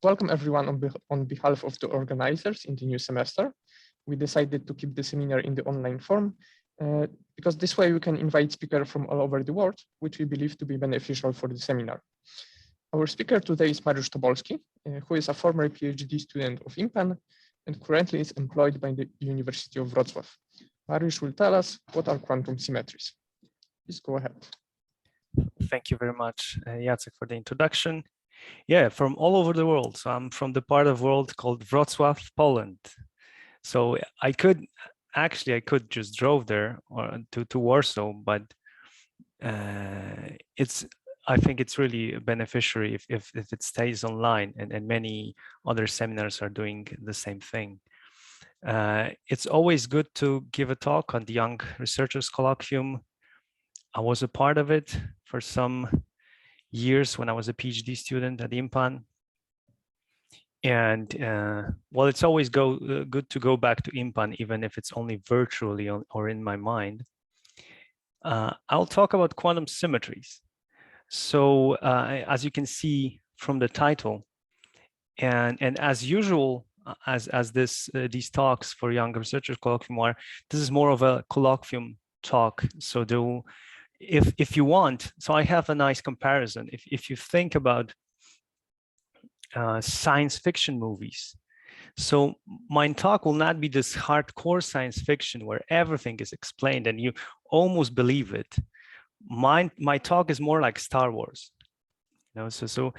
Welcome everyone on behalf of the organizers in the new semester. We decided to keep the seminar in the online form because this way we can invite speakers from all over the world, which we believe to be beneficial for the seminar. Our speaker today is Mariusz Tobolski, who is a former PhD student of IMPAN and currently is employed by the University of Wrocław. Mariusz will tell us what are quantum symmetries. Please go ahead. Thank you very much, Jacek, for the introduction. Yeah, from all over the world. So I'm from the part of the world called Wrocław, Poland. So I could just drove there or to Warsaw, but I think it's really beneficiary if it stays online, and many other seminars are doing the same thing. It's always good to give a talk on the Young Researchers Colloquium. I was a part of it for some years when I was a PhD student at IMPAN. And well, it's always good to go back to IMPAN, even if it's only virtually or in my mind. I'll talk about quantum symmetries. So as you can see from the title, and as usual, as these talks for Young Researchers Colloquium are, this is more of a colloquium talk. So if you want, so I have a nice comparison. If you think about science fiction movies, so my talk will not be this hardcore science fiction where everything is explained and you almost believe it. My talk is more like Star Wars. You know, so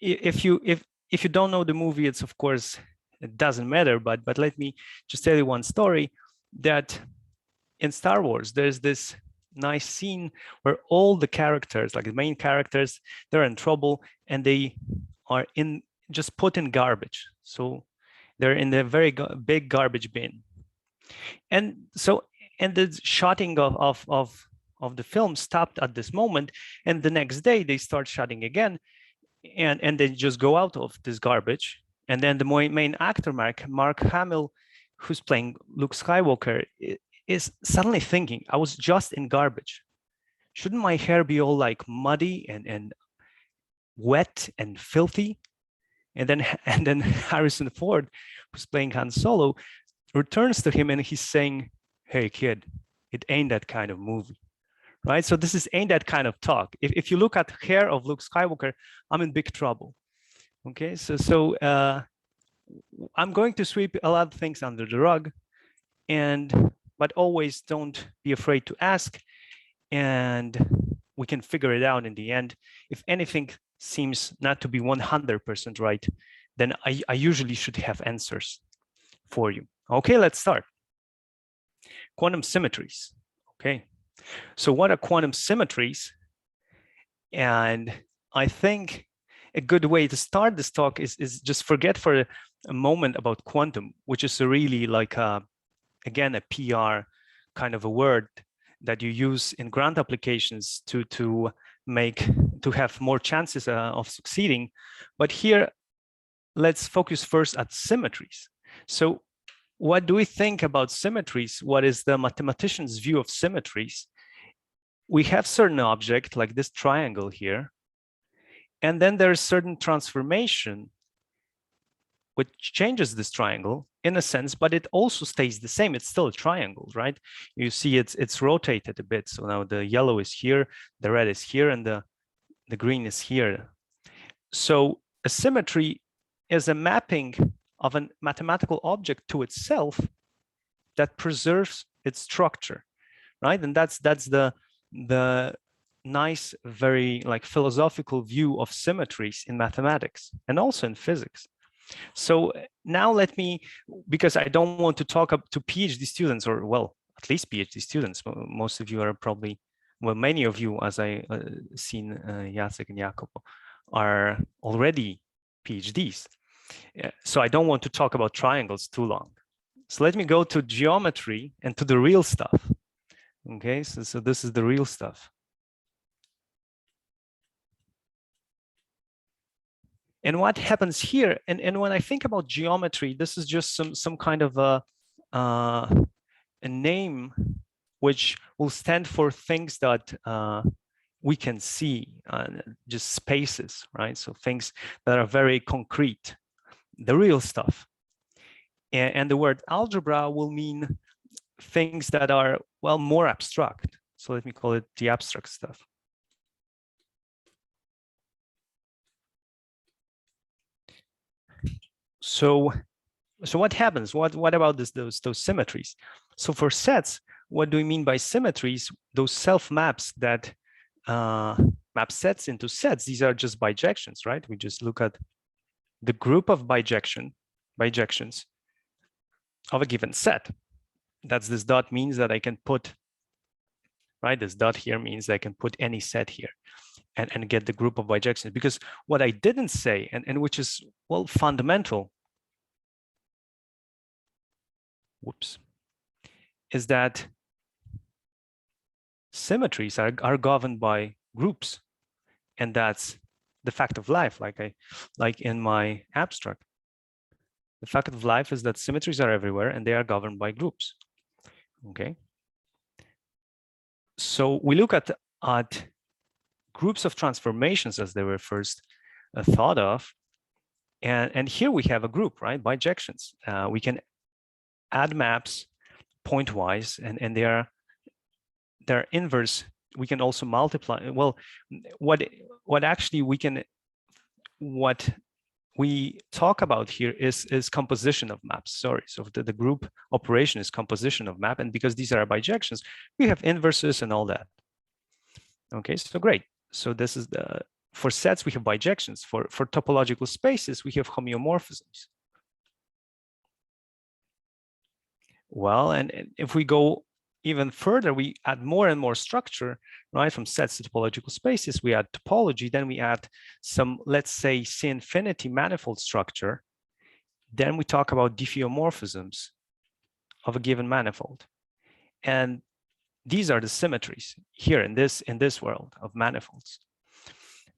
if you don't know the movie, it's of course it doesn't matter. But let me just tell you one story, that in Star Wars there's this nice scene where all the characters, like the main characters, they're in trouble and they are just put in garbage. So they're in the very big garbage bin. And the shooting of the film stopped at this moment, and the next day they start shooting again, and they just go out of this garbage. And then the main actor, Mark Hamill, who's playing Luke Skywalker, is suddenly thinking, I was just in garbage. Shouldn't my hair be all like muddy and wet and filthy? And then Harrison Ford, who's playing Han Solo, returns to him and he's saying, hey kid, it ain't that kind of movie, right? So this ain't that kind of talk. If you look at hair of Luke Skywalker, I'm in big trouble. Okay, so I'm going to sweep a lot of things under the rug, but always don't be afraid to ask, and we can figure it out in the end. If anything seems not to be 100% right, then I usually should have answers for you. Okay, let's start. Quantum symmetries. Okay, so what are quantum symmetries? And I think a good way to start this talk is just forget for a moment about quantum, which is really like again a PR kind of a word that you use in grant applications to have more chances of succeeding. But here, let's focus first at symmetries. So what do we think about symmetries? What is the mathematician's view of symmetries? We have certain object like this triangle here, and then there's certain transformation which changes this triangle in a sense, but it also stays the same. It's still a triangle, right? You see it's rotated a bit. So now the yellow is here, the red is here, and the green is here. So a symmetry is a mapping of a mathematical object to itself that preserves its structure, right? And that's the nice, very like philosophical view of symmetries in mathematics and also in physics. So now let me, because I don't want to talk up to PhD students, or well, at least PhD students. Most of you are probably, well, many of you, as I seen Jacek and Jacopo, are already PhDs. So I don't want to talk about triangles too long. So let me go to geometry and to the real stuff. Okay, so this is the real stuff. And what happens here, and when I think about geometry, this is just some kind of a name which will stand for things that we can see just spaces, right? So things that are very concrete, the real stuff. And the word algebra will mean things that are, well, more abstract. So let me call it the abstract stuff. So what happens? What about those symmetries? So for sets, what do we mean by symmetries? Those self maps that map sets into sets. These are just bijections, right? We just look at the group of bijections of a given set. That's this dot means that I can put, right? This dot here means I can put any set here and get the group of bijections. Because what I didn't say, and which is, well, fundamental, whoops, is that symmetries are governed by groups. And that's the fact of life, like in my abstract. The fact of life is that symmetries are everywhere and they are governed by groups. Okay. So we look at groups of transformations as they were first thought of. And here we have a group, right? Bijections. We can add maps pointwise, and they're inverse. We can also multiply. Well, what we talk about here is composition of maps. Sorry, so the group operation is composition of map, and because these are bijections, we have inverses and all that. Okay, so great. So this is for sets we have bijections. For topological spaces we have homeomorphisms. Well, and if we go even further, we add more and more structure, right? From sets to topological spaces, we add topology, then we add some, let's say, C-infinity manifold structure. Then we talk about diffeomorphisms of a given manifold. And these are the symmetries here in this world of manifolds.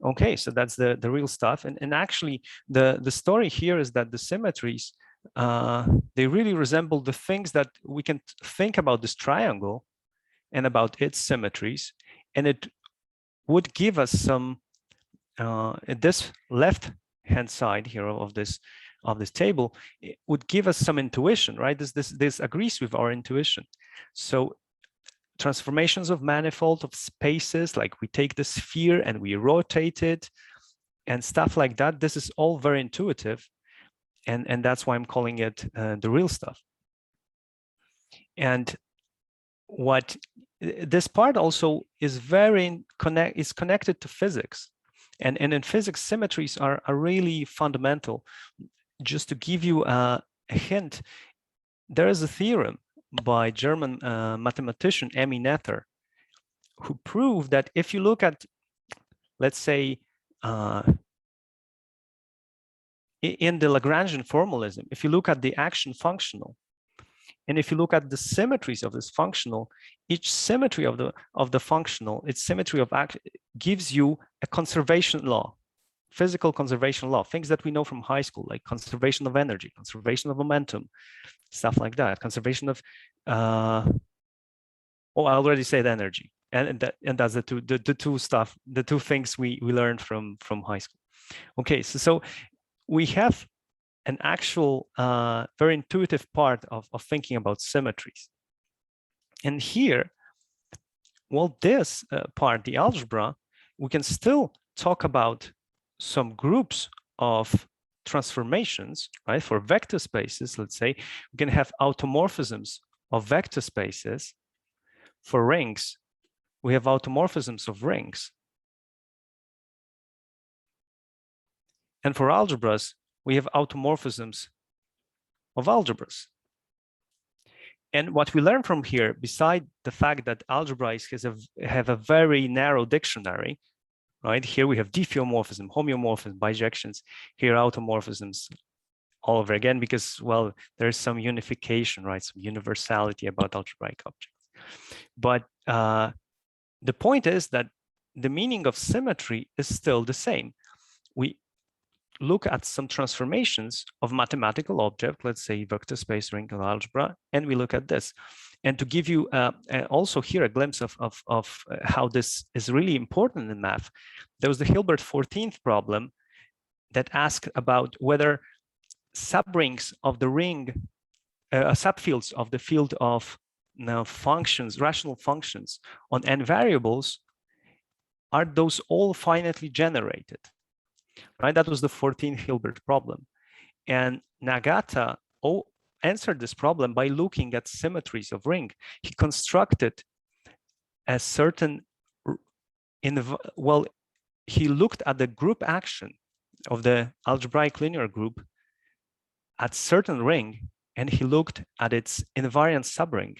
Okay, so that's the real stuff. And actually, the story here is that the symmetries, they really resemble the things that we can think about this triangle and about its symmetries, and it would give us some at this left hand side here of this table, it would give us some intuition, right? This agrees with our intuition. So transformations of manifold of spaces, like we take the sphere and we rotate it and stuff like that, this is all very intuitive. And that's why I'm calling it the real stuff. And what this part also is connected to physics. And in physics, symmetries are really fundamental. Just to give you a hint, there is a theorem by German mathematician Emmy Noether, who proved that if you look at, let's say, in the Lagrangian formalism, if you look at the action functional, and if you look at the symmetries of this functional, each symmetry of the functional, its symmetry of action gives you a conservation law, physical conservation law, things that we know from high school, like conservation of energy, conservation of momentum, stuff like that, conservation of, I already said energy, and that's the two things we learned from high school. Okay, so we have an actual very intuitive part of thinking about symmetries. And here, well, this part, the algebra, we can still talk about some groups of transformations, right? For vector spaces, let's say, we can have automorphisms of vector spaces. For rings, we have automorphisms of rings. And for algebras, we have automorphisms of algebras. And what we learn from here, beside the fact that algebra have a very narrow dictionary, right? Here we have diffeomorphism, homeomorphism, bijections, here automorphisms all over again, because, well, there's some unification, right? Some universality about algebraic objects. But the point is that the meaning of symmetry is still the same. We look at some transformations of mathematical object, let's say vector space, ring, algebra, and we look at this. And to give you also here a glimpse of how this is really important in math, there was the Hilbert 14th problem that asked about whether subrings of the ring, subfields of the field of functions, rational functions on n variables, are those all finitely generated, right? That was the 14th Hilbert problem. And Nagata answered this problem by looking at symmetries of ring. He constructed a certain, he looked at the group action of the algebraic linear group at certain ring, and he looked at its invariant subring.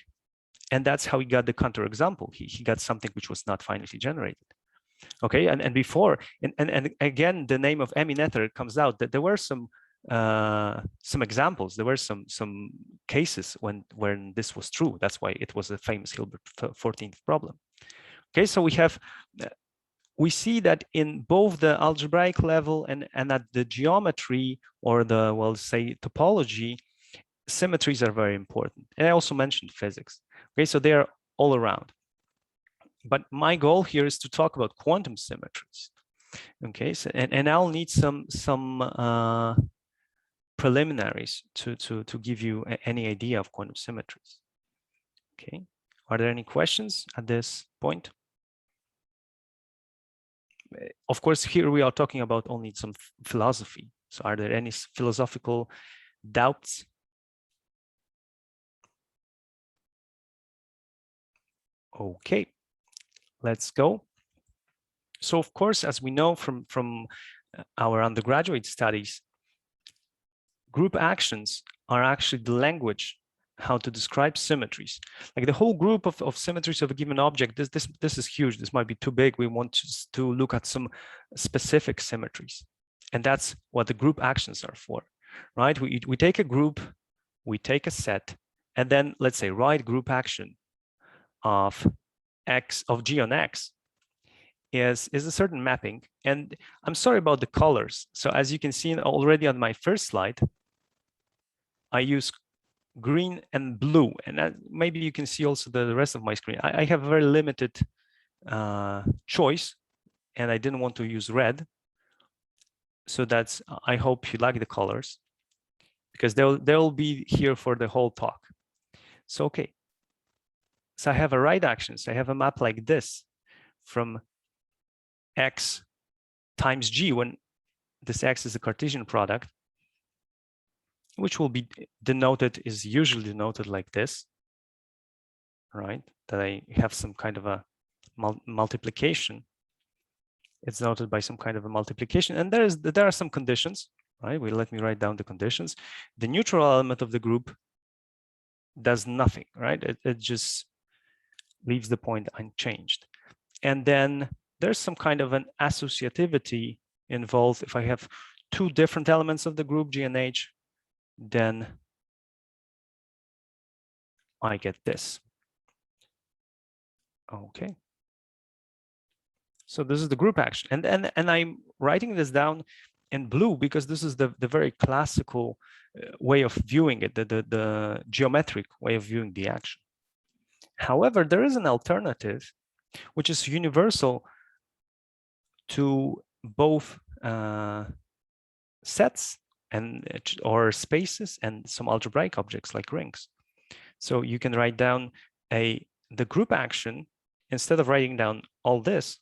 And that's how he got the counterexample. He got something which was not finitely generated. Okay, and before, and again, the name of Emmy Noether comes out that there were some examples. There were some cases when this was true. That's why it was a famous Hilbert 14th problem. Okay, so we see that in both the algebraic level and at the geometry, or the, well, say, topology, symmetries are very important. And I also mentioned physics. Okay, so they are all around. But my goal here is to talk about quantum symmetries. Okay, so and I'll need some preliminaries to give you any idea of quantum symmetries. Okay, are there any questions at this point? Of course, here we are talking about only some philosophy. So are there any philosophical doubts? Okay, let's go. So of course, as we know from our undergraduate studies, group actions are actually the language how to describe symmetries. Like the whole group of symmetries of a given object, this is huge. This might be too big. We want to look at some specific symmetries. And that's what the group actions are for, right? We take a group, we take a set, and then let's say write group action of X, of G on X is a certain mapping. And I'm sorry about the colors. So as you can see already on my first slide, I use green and blue, and maybe you can see also the rest of my screen. I have a very limited choice, and I didn't want to use red. So that's, I hope you like the colors, because they'll be here for the whole talk. So, okay. So I have a right action. So I have a map like this from X times G, when this X is a Cartesian product, which will be denoted, is usually denoted like this, right? That I have some kind of a multiplication. It's denoted by some kind of a multiplication. And there are some conditions, right? Let me write down the conditions. The neutral element of the group does nothing, right? It just leaves the point unchanged. And then there's some kind of an associativity involved. If I have two different elements of the group, G and H, then I get this. Okay. So this is the group action. And I'm writing this down in blue because this is the very classical way of viewing it, the geometric way of viewing the action. However, there is an alternative, which is universal to both sets or spaces and some algebraic objects like rings. So you can write down the group action instead of writing down all this,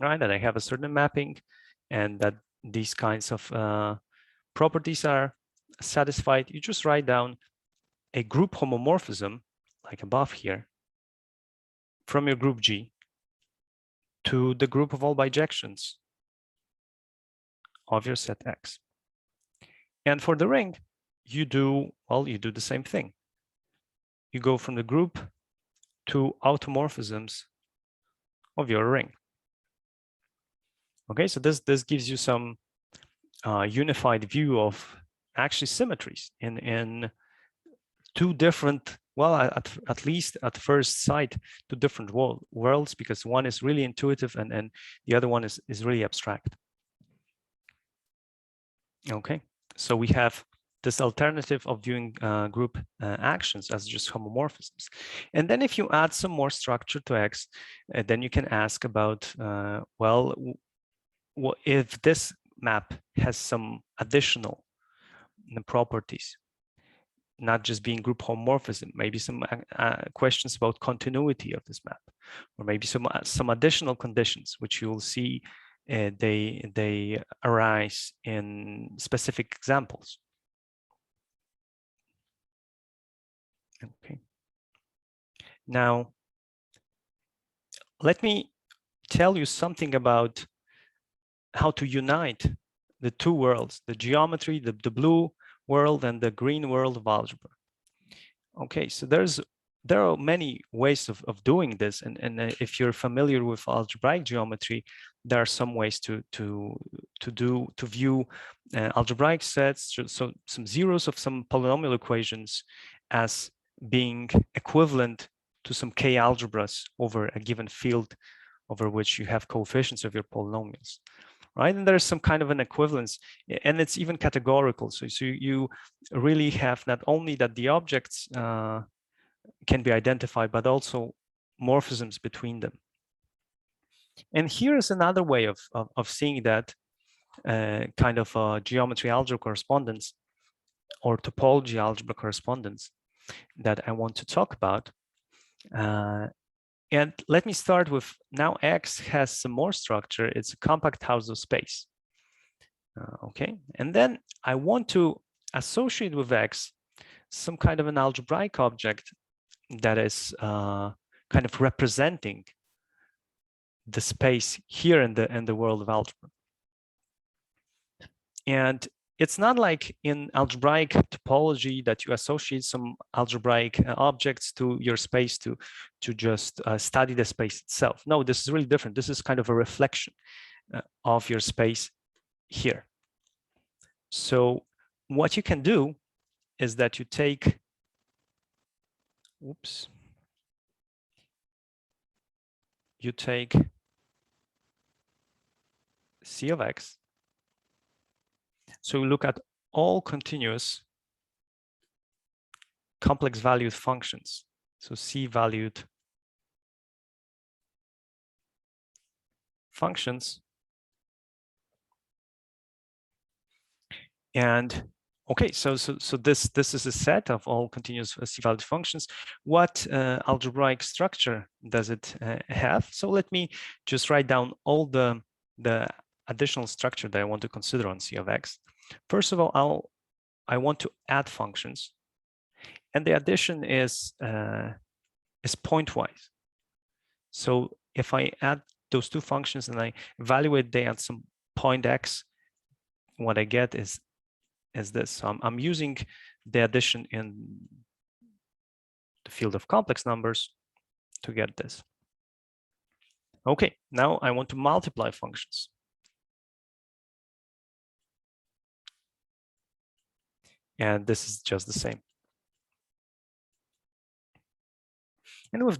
right? That I have a certain mapping and that these kinds of properties are satisfied. You just write down a group homomorphism, like above here, from your group G to the group of all bijections of your set X. And for the ring, you do the same thing. You go from the group to automorphisms of your ring. Okay, so this gives you some unified view of actually symmetries in two different, well, at least at first sight, two different worlds, because one is really intuitive and the other one is really abstract. Okay, so we have this alternative of viewing group actions as just homomorphisms. And then if you add some more structure to X, then you can ask about, well, if this map has some additional properties, not just being group homomorphism, maybe some questions about continuity of this map, or maybe some additional conditions, which you will see they arise in specific examples. Okay. Now, let me tell you something about how to unite the two worlds, the geometry, the blue world and the green world of algebra. Okay, so there are many ways of doing this, and if you're familiar with algebraic geometry, there are some ways to view algebraic sets, so some zeros of some polynomial equations as being equivalent to some k algebras over a given field over which you have coefficients of your polynomials, right? And there's some kind of an equivalence, and it's even categorical. So you really have not only that the objects can be identified, but also morphisms between them. And here is another way of seeing that kind of geometry algebra correspondence or topology algebra correspondence that I want to talk about. And let me start with, now X has some more structure. It's a compact house of space. Okay, and then I want to associate with X some kind of an algebraic object that is kind of representing the space here in the world of algebra. And it's not like in algebraic topology that you associate some algebraic objects to your space to just study the space itself. No, this is really different. This is kind of a reflection of your space here. So what you can do is that you take, oops, you take C of X. So we look at all continuous complex valued functions. So C valued functions. And okay, so this is a set of all continuous C valued functions. What algebraic structure does it have? So let me just write down all the additional structure that I want to consider on C of X. First of all, I want to add functions, and the addition is pointwise. So if I add those two functions and I evaluate they at some point X, what I get is this. So I'm using the addition in the field of complex numbers to get this. Okay, now I want to multiply functions. And this is just the same. And with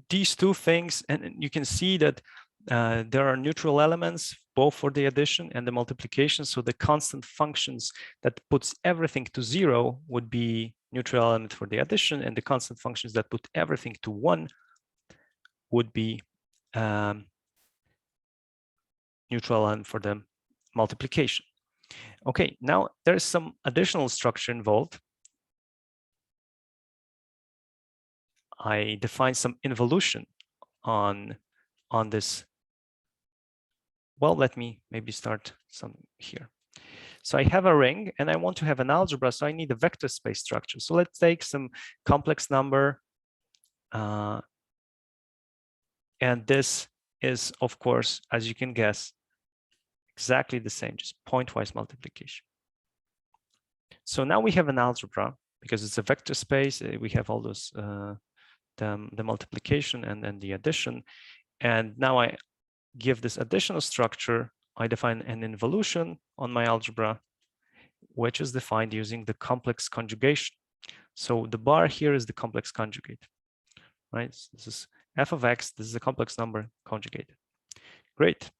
these two things, and you can see that there are neutral elements both for the addition and the multiplication. So the constant functions that puts everything to 0 would be neutral element for the addition, and the constant functions that put everything to 1 would be neutral element for the multiplication. Okay, now there's some additional structure involved. I define some involution on this. Well, let me maybe start some here. So I have a ring and I want to have an algebra, so I need a vector space structure. So let's take some complex number. And this is, of course, as you can guess, exactly the same, just pointwise multiplication. So now we have an algebra because it's a vector space. We have all those the multiplication and then the addition. And now I give this additional structure. I define an involution on my algebra, which is defined using the complex conjugation. So the bar here is the complex conjugate, right? So this is f of x. This is a complex number conjugated. Great.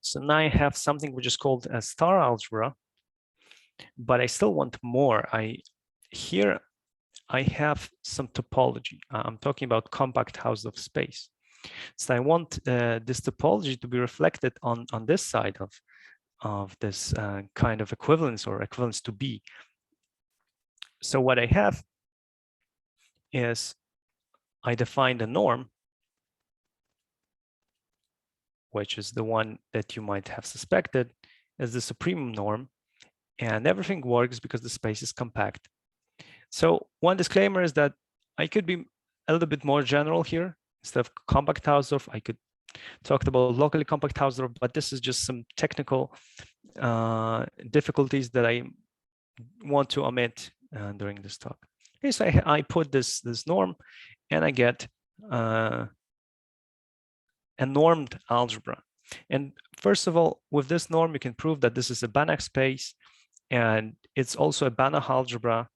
So now I have something which is called a star algebra. but I still want more. Here I have some topology. I'm talking about compact house of space. So I want this topology to be reflected on this side of this kind of equivalence or equivalence to B. So what I have is I define the norm, which is the one that you might have suspected as the supreme norm, and everything works because the space is compact. So one disclaimer is that I could be a little bit more general here. Instead of compact Hausdorff, I could talk about locally compact Hausdorff, but this is just some technical difficulties that I want to omit during this talk. Okay, so I put this norm, and I get a normed algebra. And first of all, with this norm, you can prove that this is a Banach space, and it's also a Banach algebra.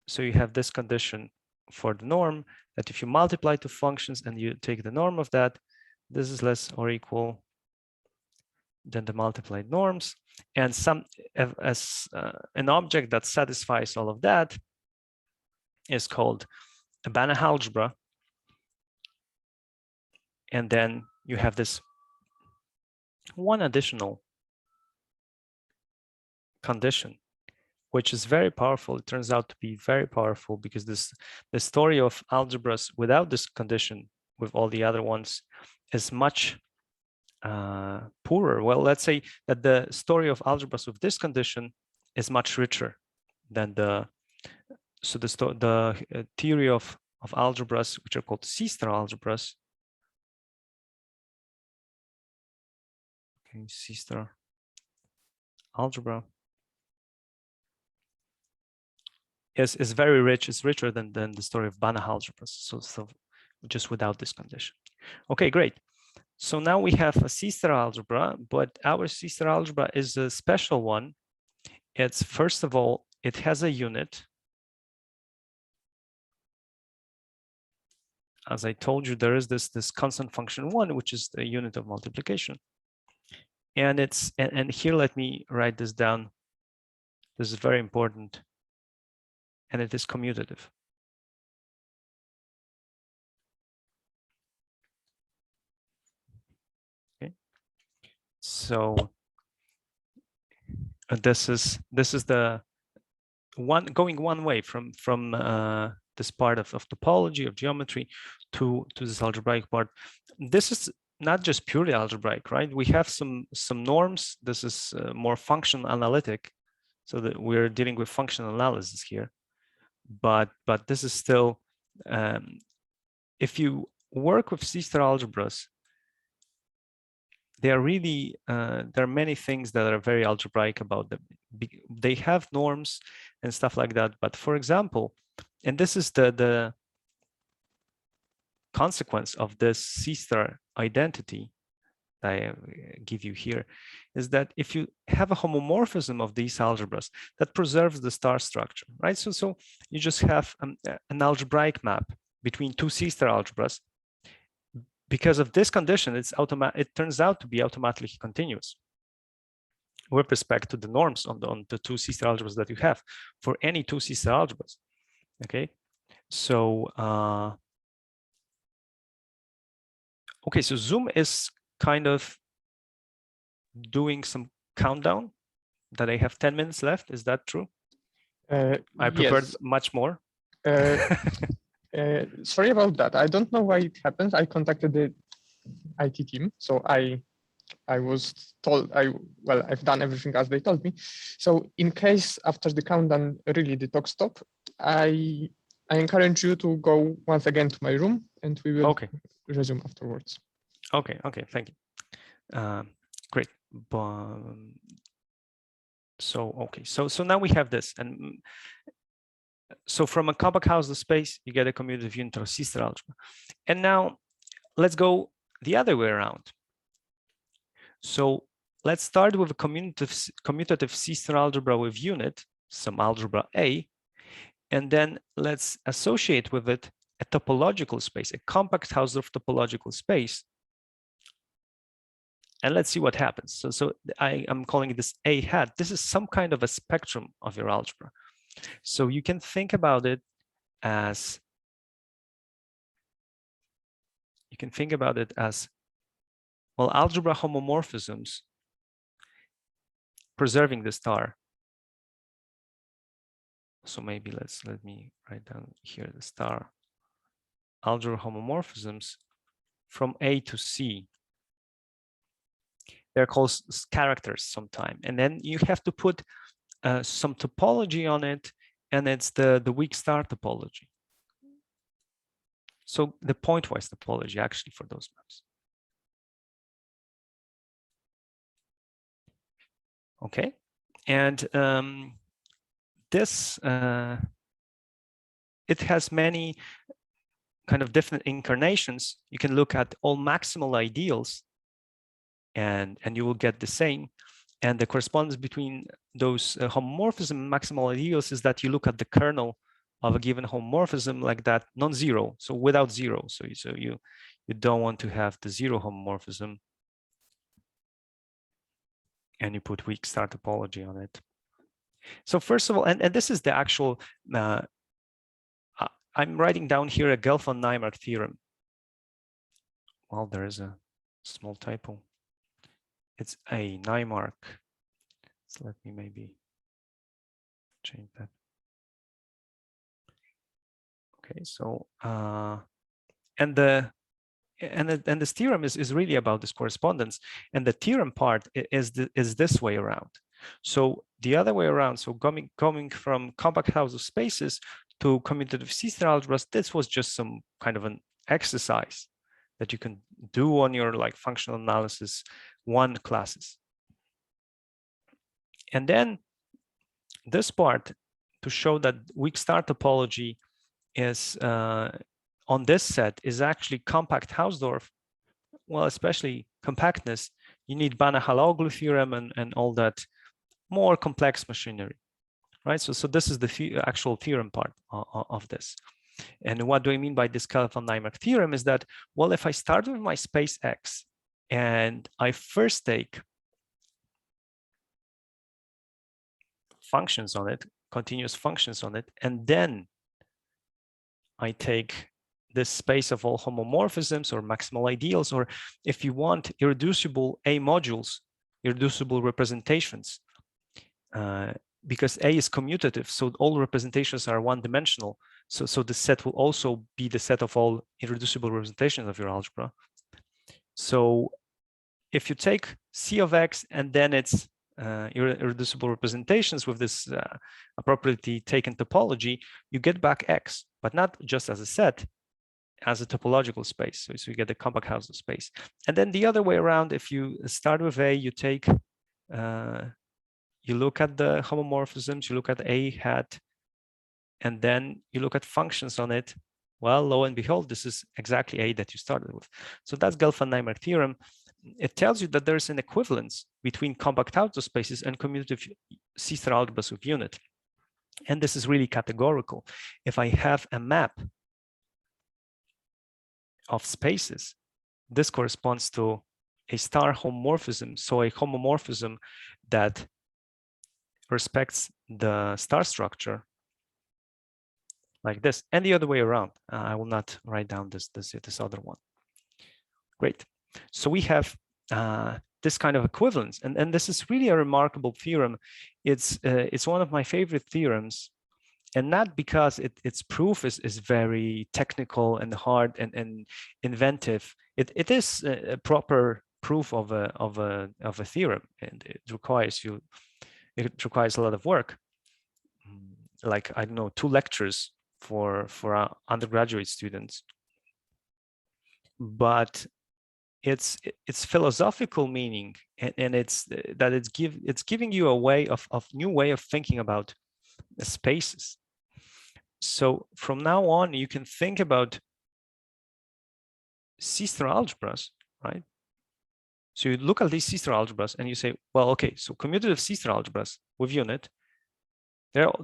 So you have this condition for the norm that if you multiply two functions and you take the norm of that, this is less or equal than the multiplied norms. And an object that satisfies all of that is called a Banach algebra. And then you have this one additional condition, which is very powerful. It turns out to be very powerful because the story of algebras without this condition, with all the other ones, is much poorer. Well, let's say that the story of algebras with this condition is much richer than the theory of algebras, which are called C-star algebras. Okay, C-star algebra is very rich. It's richer than the story of Banach algebras. So just without this condition. Okay, great. So now we have a C-star algebra, but our C-star algebra is a special one. It's, first of all, it has a unit. As I told you, there is this constant function 1, which is the unit of multiplication. And and here, let me write this down. This is very important. And it is commutative. Okay. So this is the one going one way from this part of topology, of geometry, to this algebraic part. This is not just purely algebraic, right? We have some norms. This is more function analytic, so that we're dealing with functional analysis here. But this is still, if you work with C-star algebras, there are really there are many things that are very algebraic about them. They have norms and stuff like that. But for example, and this is the consequence of this C-star identity that I give you here, is that if you have a homomorphism of these algebras, that preserves the star structure, right? So you just have an algebraic map between two C-star algebras. Because of this condition, it turns out to be automatically continuous with respect to the norms on the two C-star algebras that you have for any two C-star algebras. Okay, so okay, so Zoom is kind of doing some countdown that I have 10 minutes left. Is that true? I prepared yes. much more. Sorry about that. I don't know why it happens. I contacted the IT team, so I was told I've done everything as they told me. So in case after the countdown really the talk stop, I encourage you to go once again to my room, and we will resume afterwards. Okay, thank you. Great. So now we have this, and so from a compact house of space, you get a commutative unit of C-star algebra. And now let's go the other way around. So let's start with a commutative C-star algebra with unit, some algebra A, and then let's associate with it a topological space, a compact Hausdorff topological space. And let's see what happens. So I am calling this A hat. This is some kind of a spectrum of your algebra. So you can think about it as, well, algebra homomorphisms preserving the star. So maybe let me write down here the star. Algebra homomorphisms from A to C. They're called characters sometime. And then you have to put some topology on it, and it's the weak star topology. So the pointwise topology actually for those maps. Okay, and this it has many kind of different incarnations. You can look at all maximal ideals, and you will get the same. And the correspondence between those homomorphism and maximal ideals is that you look at the kernel of a given homomorphism like that, non-zero, so without zero. So you don't want to have the zero homomorphism, and you put weak star topology on it. So first of all, and this is the actual, I'm writing down here a Gelfand-Naimark theorem. Well, there is a small typo. It's a Naimark. So let me maybe change that. Okay, so and this theorem is really about this correspondence, and the theorem part is this way around. So the other way around, so coming from compact house of spaces to commutative C-star algebras, this was just some kind of an exercise that you can do on your like functional analysis 1 classes. And then this part to show that weak star topology is on this set is actually compact Hausdorff. Well, especially compactness, you need Banach-Haloglu theorem and all that more complex machinery, right? So this is the actual theorem part of this. And what do I mean by this Gelfand-Naimark theorem is that, well, if I start with my space X and I first take functions on it, continuous functions on it, and then I take this space of all homomorphisms or maximal ideals, or if you want, irreducible A modules, irreducible representations, because A is commutative, so all representations are one-dimensional. So the set will also be the set of all irreducible representations of your algebra. So if you take C of X and then its irreducible representations with this appropriately taken topology, you get back X, but not just as a set, as a topological space. So you get the compact house of space. And then the other way around, if you start with A, you take, you look at the homomorphisms, you look at A hat, and then you look at functions on it. Well, lo and behold, this is exactly A that you started with. So that's Gelfand-Naimark theorem. It tells you that there's an equivalence between compact house of spaces and commutative C-star algebras of unit. And this is really categorical. If I have a map of spaces, this corresponds to a star homomorphism. So a homomorphism that respects the star structure like this, and the other way around. I will not write down this other one. Great. So we have this kind of equivalence, and this is really a remarkable theorem. It's one of my favorite theorems, and not because its proof is very technical and hard and inventive. It is a proper proof of a theorem, and it requires a lot of work, like, I don't know, 2 lectures for undergraduate students. But its philosophical meaning, and it's that it's giving you a way of new way of thinking about the spaces. So from now on, you can think about C-star algebras, right? So you look at these C-star algebras and you say, well, okay, so commutative C-star algebras with unit,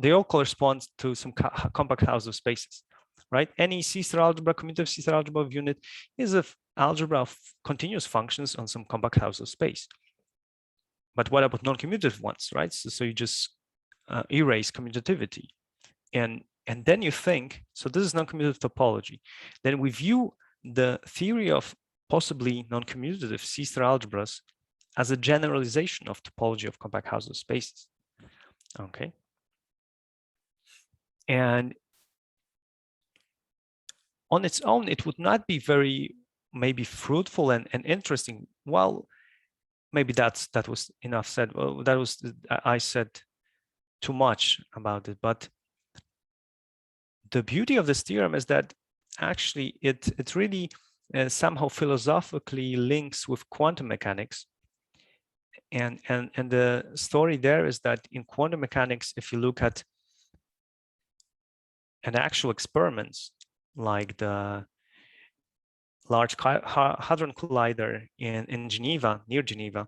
they all correspond to some compact house of spaces, right? Any C-star algebra, commutative C-star algebra of unit is a algebra of continuous functions on some compact house of space. But what about non-commutative ones, right? So you just erase commutativity. And then you think, so this is non-commutative topology. Then we view the theory of possibly non-commutative C-star algebras as a generalization of topology of compact house of spaces. Okay. And on its own, it would not be very maybe fruitful and interesting. Well, maybe that was enough said. Well, that was, I said too much about it. But the beauty of this theorem is that actually it really somehow philosophically links with quantum mechanics. And the story there is that in quantum mechanics, if you look at an actual experiments like the Large Hadron Collider in Geneva, near Geneva,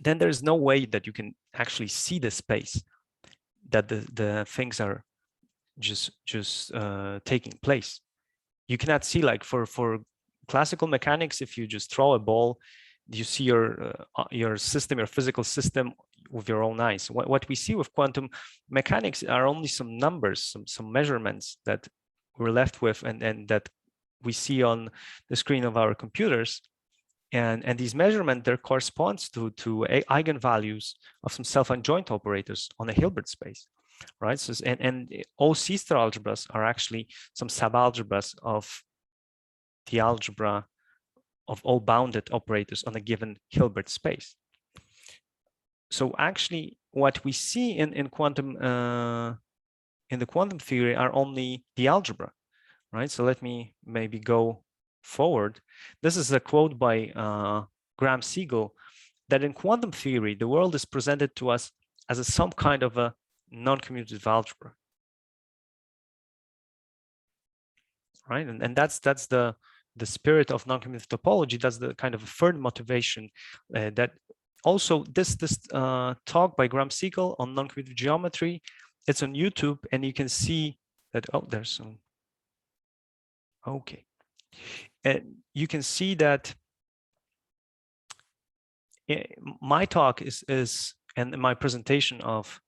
then there's no way that you can actually see the space that the things are just taking place. You cannot see, like for classical mechanics, if you just throw a ball, you see your system, your physical system with your own eyes. What we see with quantum mechanics are only some numbers, some measurements that we're left with, and that we see on the screen of our computers. And these measurements, there corresponds to eigenvalues of some self-adjoint operators on a Hilbert space, right? So and all C-star algebras are actually some subalgebras of the algebra of all bounded operators on a given Hilbert space. So actually, what we see in quantum in the quantum theory are only the algebra, right? So let me maybe go forward. This is a quote by Graham Siegel, that in quantum theory, the world is presented to us as some kind of a non-commutative algebra, right? And that's the spirit of non-commutative topology. That's the kind of a third motivation that also this talk by Graham Siegel on non-commutative geometry. It's on YouTube, and you can see that. Oh, there's some. Okay, and you can see that my talk is and my presentation of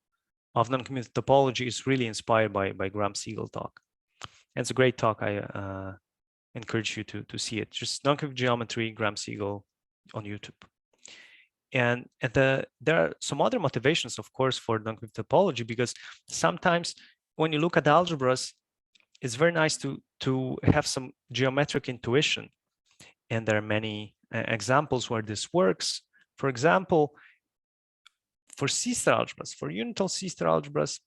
non-commutative topology is really inspired by Graham Siegel talk. And it's a great talk. I encourage you to see it. Just non-commutative geometry, Graham Siegel on YouTube. And there are some other motivations, of course, for non-commutative topology, because sometimes when you look at algebras, it's very nice to have some geometric intuition. And there are many examples where this works. For example, for C-star algebras, for unital C-star algebras,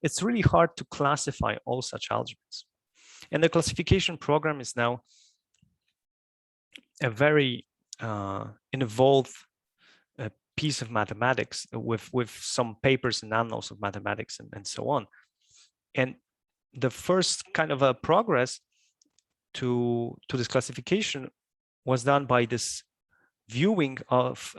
it's really hard to classify all such algebras. And the classification program is now a very involved piece of mathematics with some papers and annals of mathematics and so on. And the first kind of a progress to this classification was done by this viewing of